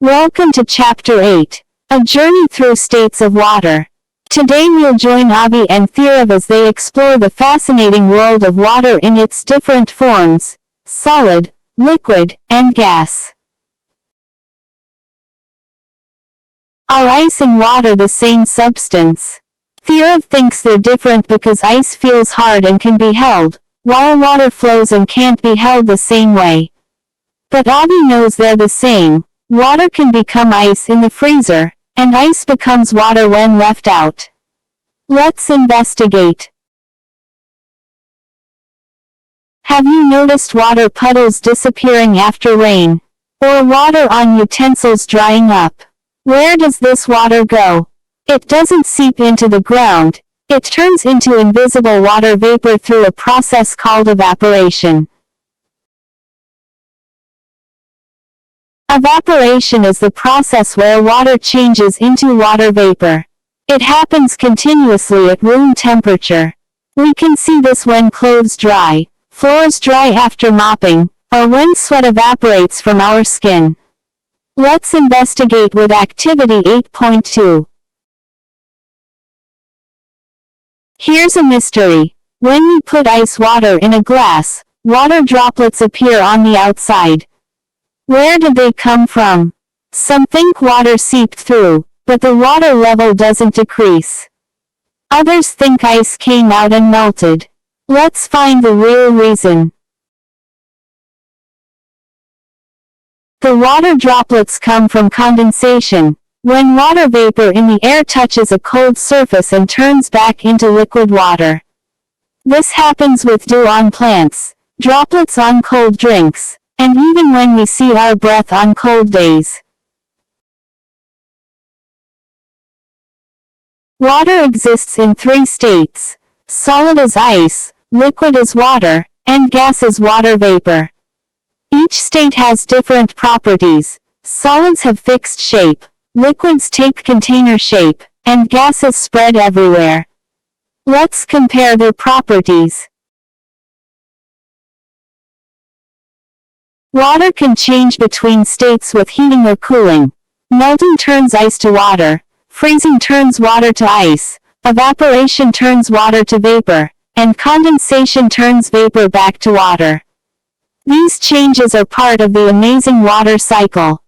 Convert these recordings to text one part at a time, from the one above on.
Welcome to Chapter 8, A Journey Through States of Water. Today we'll join Aavi and Thirav as they explore the fascinating world of water in its different forms: solid, liquid, and gas. Are ice and water the same substance? Thirav thinks they're different because ice feels hard and can be held, while water flows and can't be held the same way. But Aavi knows they're the same. Water can become ice in the freezer, and ice becomes water when left out. Let's investigate. Have you noticed water puddles disappearing after rain? Or water on utensils drying up? Where does this water go? It doesn't seep into the ground. It turns into invisible water vapor through a process called evaporation. Evaporation is the process where water changes into water vapor. It happens continuously at room temperature. We can see this when clothes dry, floors dry after mopping, or when sweat evaporates from our skin. Let's investigate with Activity 8.2. Here's a mystery. When we put ice water in a glass, water droplets appear on the outside. Where did they come from? Some think water seeped through, but the water level doesn't decrease. Others think ice came out and melted. Let's find the real reason. The water droplets come from condensation, when water vapor in the air touches a cold surface and turns back into liquid water. This happens with dew on plants, droplets on cold drinks, and even when we see our breath on cold days. Water exists in three states: solid as ice, liquid as water, and gas as water vapor. Each state has different properties. Solids have fixed shape, liquids take container shape, and gases spread everywhere. Let's compare their properties. Water can change between states with heating or cooling. Melting turns ice to water, freezing turns water to ice, evaporation turns water to vapor, and condensation turns vapor back to water. These changes are part of the amazing water cycle.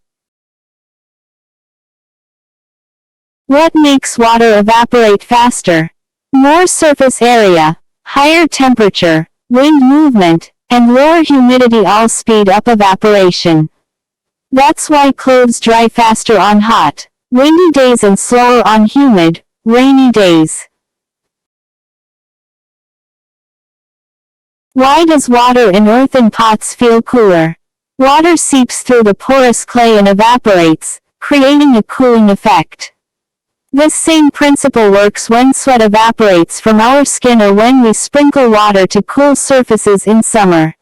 What makes water evaporate faster? More surface area, higher temperature, wind movement, and lower humidity all speed up evaporation. That's why clothes dry faster on hot, windy days and slower on humid, rainy days. Why does water in earthen pots feel cooler? Water seeps through the porous clay and evaporates, creating a cooling effect. This same principle works when sweat evaporates from our skin or when we sprinkle water to cool surfaces in summer.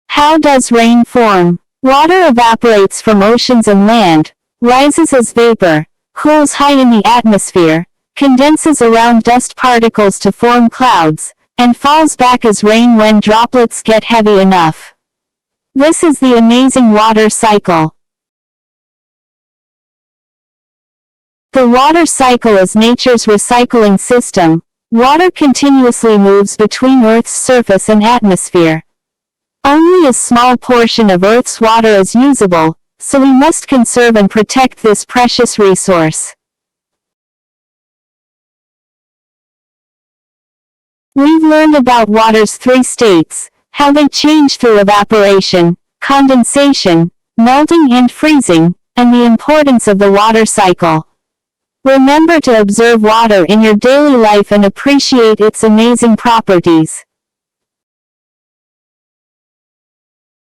How does rain form? Water evaporates from oceans and land, rises as vapor, cools high in the atmosphere, condenses around dust particles to form clouds, and falls back as rain when droplets get heavy enough. This is the amazing water cycle. The water cycle is nature's recycling system. Water continuously moves between Earth's surface and atmosphere. Only a small portion of Earth's water is usable, so we must conserve and protect this precious resource. We've learned about water's three states, how they change through evaporation, condensation, melting and freezing, and the importance of the water cycle. Remember to observe water in your daily life and appreciate its amazing properties.